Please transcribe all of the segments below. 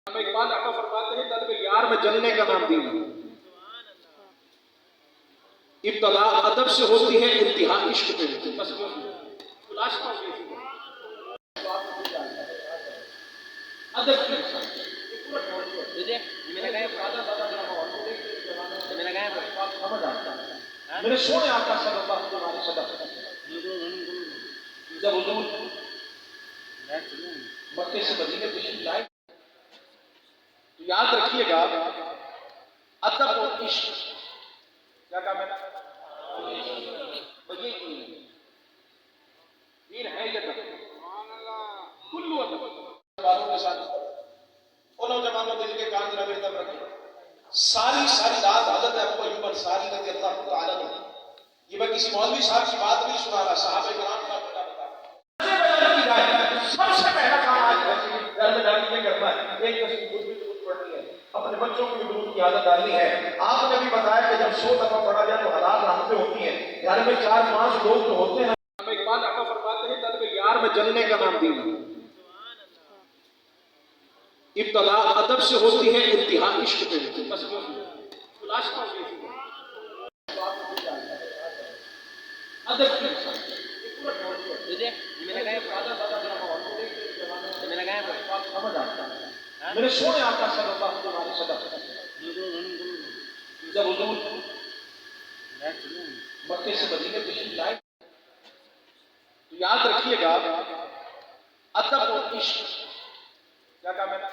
اقبال آقا فرماتے ہیں طلب یار میں جلنے کا نام دین ہے۔ ابتدا ادب سے ہوتی ہے، انتہا عشق پہ ہوتی ہے۔ بس خلاصہ ادب کی میرے سونے آقا صلی اللہ علیہ وسلم جب حضور مکے سے مدینے تشریف لائے تو یاد رکھیے گا ادب اور عشق کیا کہا میں نے دین ہے یہ ادب کلو ادب والوں کے ساتھ ان نوجوانوں کے کے کان میں ادب رکھے ساری رات حضرت ابو ایوب انصاری رضی اللہ تعالیٰ عنہ یہ میں کسی مولوی صاحب کی بات نہیں سنا رہا، صحابہ کرام کا سب سے پہلا کام آج گھر میں ڈالنے کے کرنا ہے ایک کسی خود بھی درود پڑھنی ہے، اپنے بچوں کو بھی درود کی عادت ڈالنی ہے۔ آپ نے بھی بتایا کہ جب 100 دفعہ پڑھا جائے تو حلال رحمتیں ہوتی ہیں، گھر میں 4-5 لوگ تو ہوتے ہیں۔ اقبال آقا فرماتے ہیں طلب یار میں جلنے کا نام دین ہے۔ ابتدا ادب سے ہوتی ہے، انتہا عشق پہ ہوتی ہے۔ بس خلاصہ ادب کی میرے سونے آقا صلی اللہ علیہ وسلم جب حضور مکے سے مدینے تشریف لائے تو یاد رکھیے گا ادب اور عشق کیا کہا میں نے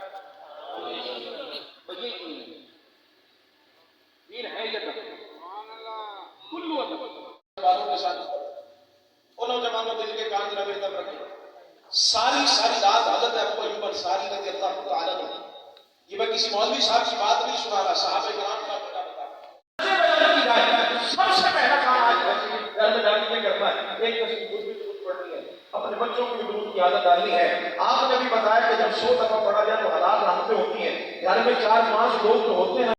دین ہے یہ ادب کلو ادب والوں کے ساتھ ان نوجوانوں کے کان میں ادب رکھے ساری رات حضرت ابو ایوب انصاری رضی اللہ تعالیٰ عنہ یہ میں کسی مولوی صاحب کی بات نہیں سنا رہا، صحابہ کرام کا سب سے پہلا کام آج گھر میں ڈالنے کے کرنا ہے ایک کسی خود بھی درود پڑھنی ہے، اپنے بچوں کو بھی درود کی عادت ڈالنی ہے۔ آپ نے بھی بتایا کہ جب 100 دفعہ پڑھا جائے تو حلال رحمتیں ہوتی ہیں، گھر میں 4-5 لوگ تو ہوتے ہیں۔